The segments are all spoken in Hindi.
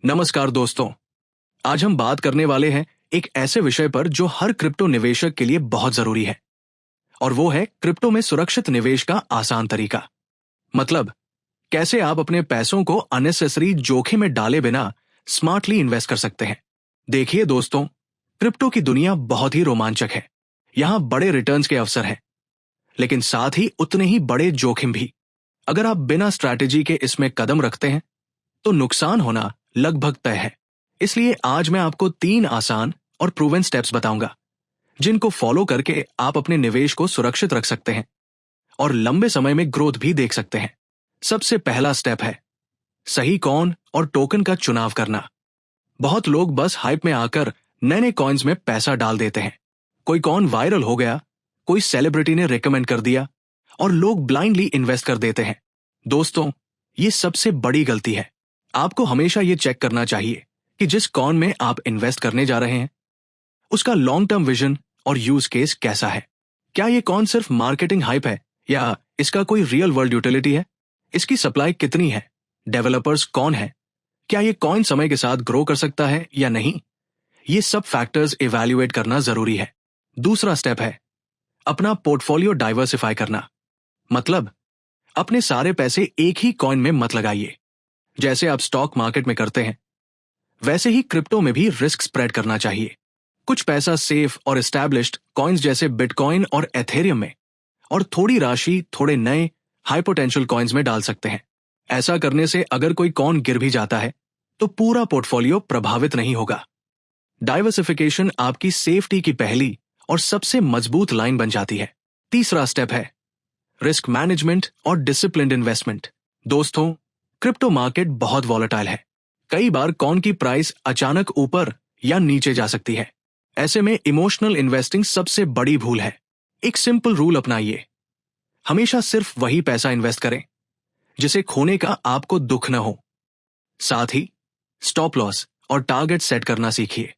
नमस्कार दोस्तों। आज हम बात करने वाले हैं एक ऐसे विषय पर जो हर क्रिप्टो निवेशक के लिए बहुत जरूरी है, और वो है क्रिप्टो में सुरक्षित निवेश का आसान तरीका। मतलब कैसे आप अपने पैसों को अननेसेसरी जोखिम में डाले बिना स्मार्टली इन्वेस्ट कर सकते हैं। देखिए दोस्तों, क्रिप्टो की दुनिया बहुत ही रोमांचक है। यहाँ बड़े रिटर्न्स के अवसर हैं, लेकिन साथ ही उतने ही बड़े जोखिम भी। अगर आप बिना स्ट्रैटेजी के इसमें कदम रखते हैं तो नुकसान होना लगभग तय है। इसलिए आज मैं आपको 3 आसान और प्रूवन स्टेप्स बताऊंगा, जिनको फॉलो करके आप अपने निवेश को सुरक्षित रख सकते हैं और लंबे समय में ग्रोथ भी देख सकते हैं। सबसे पहला स्टेप है सही कॉइन और टोकन का चुनाव करना। बहुत लोग बस हाइप में आकर नए नए कॉइन्स में पैसा डाल देते हैं। कोई कॉइन वायरल हो गया, कोई सेलिब्रिटी ने रिकमेंड कर दिया और लोग ब्लाइंडली इन्वेस्ट कर देते हैं। दोस्तों, ये सबसे बड़ी गलती है। आपको हमेशा ये चेक करना चाहिए कि जिस कॉइन में आप इन्वेस्ट करने जा रहे हैं उसका लॉन्ग टर्म विजन और यूज केस कैसा है। क्या ये कॉइन सिर्फ मार्केटिंग हाइप है या इसका कोई रियल वर्ल्ड यूटिलिटी है? इसकी सप्लाई कितनी है? डेवलपर्स कौन है? क्या ये कॉइन समय के साथ ग्रो कर सकता है या नहीं? ये सब फैक्टर्स इवैल्यूएट करना जरूरी है। दूसरा स्टेप है अपना पोर्टफोलियो डाइवर्सिफाई करना। मतलब अपने सारे पैसे एक ही कॉइन में मत लगाइए। जैसे आप स्टॉक मार्केट में करते हैं, वैसे ही क्रिप्टो में भी रिस्क स्प्रेड करना चाहिए। कुछ पैसा सेफ और एस्टैब्लिश्ड कॉइन्स जैसे बिटकॉइन और एथेरियम में, और थोड़ी राशि थोड़े नए हाई पोटेंशियल कॉइन्स में डाल सकते हैं। ऐसा करने से अगर कोई कॉइन गिर भी जाता है तो पूरा पोर्टफोलियो प्रभावित नहीं होगा। डाइवर्सिफिकेशन आपकी सेफ्टी की पहली और सबसे मजबूत लाइन बन जाती है। तीसरा स्टेप है रिस्क मैनेजमेंट और डिसिप्लिन्ड इन्वेस्टमेंट। दोस्तों, क्रिप्टो मार्केट बहुत वॉलेटाइल है। कई बार कॉइन की प्राइस अचानक ऊपर या नीचे जा सकती है। ऐसे में इमोशनल इन्वेस्टिंग सबसे बड़ी भूल है। एक सिंपल रूल अपनाइए, हमेशा सिर्फ वही पैसा इन्वेस्ट करें जिसे खोने का आपको दुख न हो। साथ ही स्टॉप लॉस और टारगेट सेट करना सीखिए।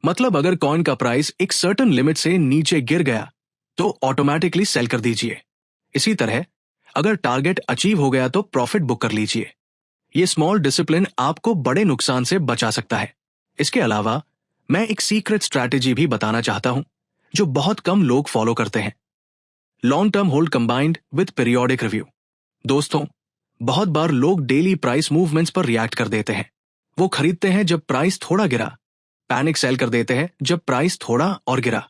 मतलब अगर कॉइन का प्राइस एक सर्टेन लिमिट से नीचे गिर गया तो ऑटोमेटिकली सेल कर दीजिए। इसी तरह अगर टारगेट अचीव हो गया तो प्रॉफिट बुक कर लीजिए। ये स्मॉल डिसिप्लिन आपको बड़े नुकसान से बचा सकता है। इसके अलावा मैं एक सीक्रेट स्ट्रैटेजी भी बताना चाहता हूं जो बहुत कम लोग फॉलो करते हैं। Long term hold combined with periodic review. दोस्तों, बहुत बार लोग डेली प्राइस मूवमेंट्स पर रिएक्ट कर देते हैं। वो खरीदते हैं जब प्राइस थोड़ा गिरा, पैनिक सेल कर देते हैं जब प्राइस थोड़ा और गिरा।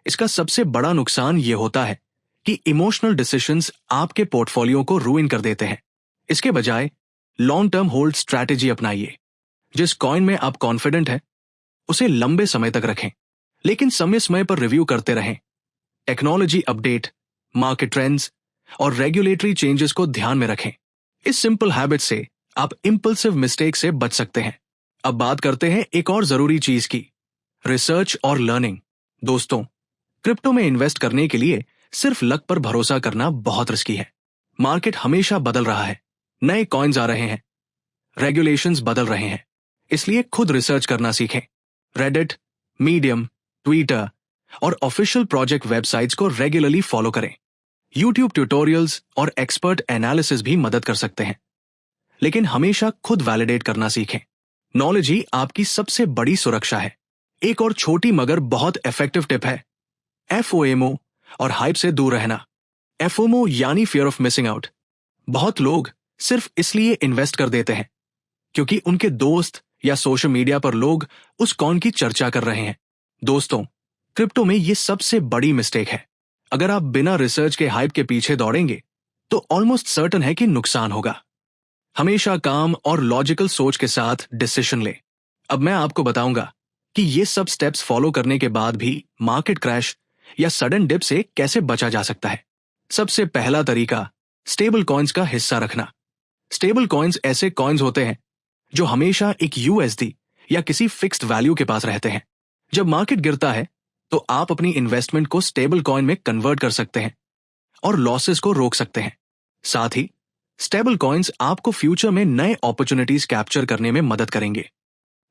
इसका सबसे बड़ा नुकसान ये होता है कि इमोशनल डिसीजंस आपके पोर्टफोलियो को रूइन कर देते हैं। इसके बजाय लॉन्ग टर्म होल्ड स्ट्रैटेजी अपनाइए। जिस कॉइन में आप कॉन्फिडेंट हैं उसे लंबे समय तक रखें, लेकिन समय समय पर रिव्यू करते रहें। टेक्नोलॉजी अपडेट, मार्केट ट्रेंड्स और रेगुलेटरी चेंजेस को ध्यान में रखें। इस सिंपल हैबिट से आप इंपल्सिव मिस्टेक से बच सकते हैं। अब बात करते हैं एक और जरूरी चीज की, रिसर्च और लर्निंग। दोस्तों, क्रिप्टो में इन्वेस्ट करने के लिए सिर्फ लक पर भरोसा करना बहुत रिस्की है। मार्केट हमेशा बदल रहा है, नए कॉइन्स आ रहे हैं, रेगुलेशंस बदल रहे हैं। इसलिए खुद रिसर्च करना सीखें। रेडिट, मीडियम, ट्विटर और ऑफिशियल प्रोजेक्ट वेबसाइट्स को रेगुलरली फॉलो करें। यूट्यूब ट्यूटोरियल्स और एक्सपर्ट एनालिसिस भी मदद कर सकते हैं, लेकिन हमेशा खुद वैलिडेट करना सीखें। नॉलेज ही आपकी सबसे बड़ी सुरक्षा है। एक और छोटी मगर बहुत इफेक्टिव टिप है FOMO और हाइप से दूर रहना। FOMO यानी फियर ऑफ मिसिंग आउट। बहुत लोग सिर्फ इसलिए इन्वेस्ट कर देते हैं क्योंकि उनके दोस्त या सोशल मीडिया पर लोग उस कॉइन की चर्चा कर रहे हैं। दोस्तों, क्रिप्टो में ये सबसे बड़ी मिस्टेक है। अगर आप बिना रिसर्च के हाइप के पीछे दौड़ेंगे तो ऑलमोस्ट सर्टन है कि नुकसान होगा। हमेशा काम और लॉजिकल सोच के साथ डिसीजन लें। अब मैं आपको बताऊंगा कि ये सब स्टेप्स फॉलो करने के बाद भी मार्केट क्रैश या सडन डिप से कैसे बचा जा सकता है। सबसे पहला तरीका, स्टेबल कॉइन्स का हिस्सा रखना। स्टेबल कॉइन्स ऐसे कॉइन्स होते हैं जो हमेशा एक USD या किसी फिक्स्ड वैल्यू के पास रहते हैं। जब मार्केट गिरता है तो आप अपनी इन्वेस्टमेंट को स्टेबल कॉइन में कन्वर्ट कर सकते हैं और लॉसेस को रोक सकते हैं। साथ ही स्टेबल कॉइन्स आपको फ्यूचर में नए अपॉर्चुनिटीज कैप्चर करने में मदद करेंगे।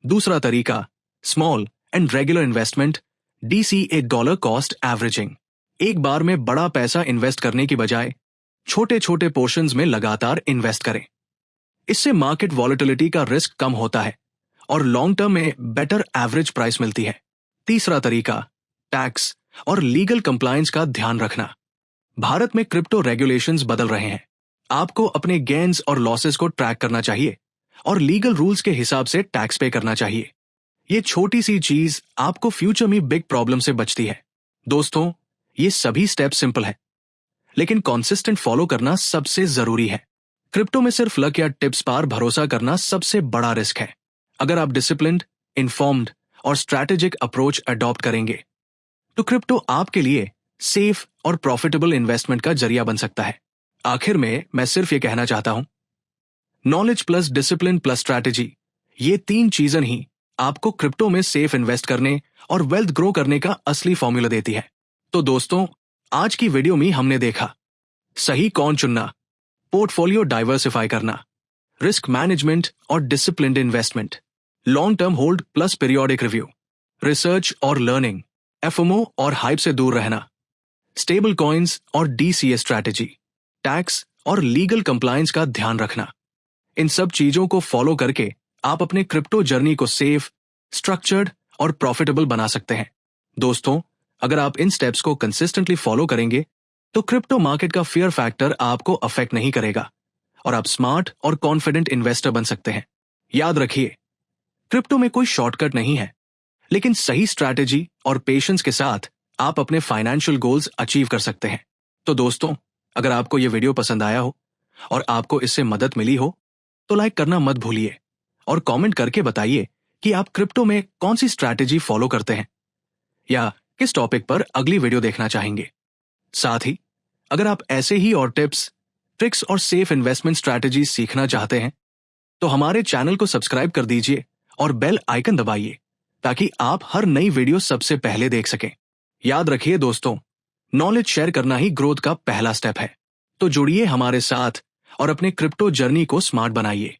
दूसरा तरीका, small and regular investment, DCA dollar cost averaging. एक बार में बड़ा पैसा इन्वेस्ट करने की बजाय छोटे छोटे पोर्शंस में लगातार इन्वेस्ट करें। इससे मार्केट वॉलेटिलिटी का रिस्क कम होता है और लॉन्ग टर्म में बेटर एवरेज प्राइस मिलती है। तीसरा तरीका, टैक्स और लीगल कंप्लायंस का ध्यान रखना। भारत में क्रिप्टो रेगुलेशंस बदल रहे हैं। आपको अपने गेन्स और लॉसेस को ट्रैक करना चाहिए और लीगल रूल्स के हिसाब से टैक्स पे करना चाहिए। ये छोटी सी चीज आपको फ्यूचर में बिग प्रॉब्लम से बचती है। दोस्तों, ये सभी स्टेप सिंपल है, लेकिन कॉन्सिस्टेंट फॉलो करना सबसे जरूरी है। क्रिप्टो में सिर्फ लक या टिप्स पर भरोसा करना सबसे बड़ा रिस्क है। अगर आप डिसिप्लिन्ड, इन्फॉर्म्ड और स्ट्रैटेजिक अप्रोच अडॉप्ट करेंगे तो क्रिप्टो आपके लिए सेफ और प्रॉफिटेबल इन्वेस्टमेंट का जरिया बन सकता है। आखिर में मैं सिर्फ ये कहना चाहता हूं, knowledge plus discipline plus strategy, ये तीन चीजें ही आपको क्रिप्टो में सेफ इन्वेस्ट करने और वेल्थ ग्रो करने का असली फॉर्मूला देती है। तो दोस्तों, आज की वीडियो में हमने देखा सही कौन चुनना, पोर्टफोलियो डाइवर्सिफाई करना, रिस्क मैनेजमेंट और disciplined investment, long term hold plus periodic review, research और लर्निंग, एफएमओ और हाइप से दूर रहना, स्टेबल कॉइन्स और डीसीए स्ट्रैटेजी, टैक्स और लीगल कंप्लायंस का ध्यान रखना। इन सब चीजों को फॉलो करके आप अपने क्रिप्टो जर्नी को सेफ, स्ट्रक्चर्ड और प्रॉफिटेबल बना सकते हैं। दोस्तों, अगर आप इन स्टेप्स को कंसिस्टेंटली फॉलो करेंगे तो क्रिप्टो मार्केट का फियर फैक्टर आपको अफेक्ट नहीं करेगा और आप स्मार्ट और कॉन्फिडेंट इन्वेस्टर बन सकते हैं। याद रखिए, क्रिप्टो में कोई शॉर्टकट नहीं है, लेकिन सही स्ट्रैटेजी और पेशेंस के साथ आप अपने फाइनेंशियल गोल्स अचीव कर सकते हैं। तो दोस्तों, अगर आपको यह वीडियो पसंद आया हो और आपको इससे मदद मिली हो तो लाइक करना मत भूलिए और कमेंट करके बताइए कि आप क्रिप्टो में कौन सी स्ट्रैटेजी फॉलो करते हैं या किस टॉपिक पर अगली वीडियो देखना चाहेंगे। साथ ही अगर आप ऐसे ही और टिप्स, ट्रिक्स और सेफ इन्वेस्टमेंट स्ट्रैटेजी सीखना चाहते हैं तो हमारे चैनल को सब्सक्राइब कर दीजिए और बेल आइकन दबाइए ताकि आप हर नई वीडियो सबसे पहले देख सकें। याद रखिए दोस्तों, नॉलेज शेयर करना ही ग्रोथ का पहला स्टेप है। तो जुड़िए हमारे साथ और अपने क्रिप्टो जर्नी को स्मार्ट बनाइए।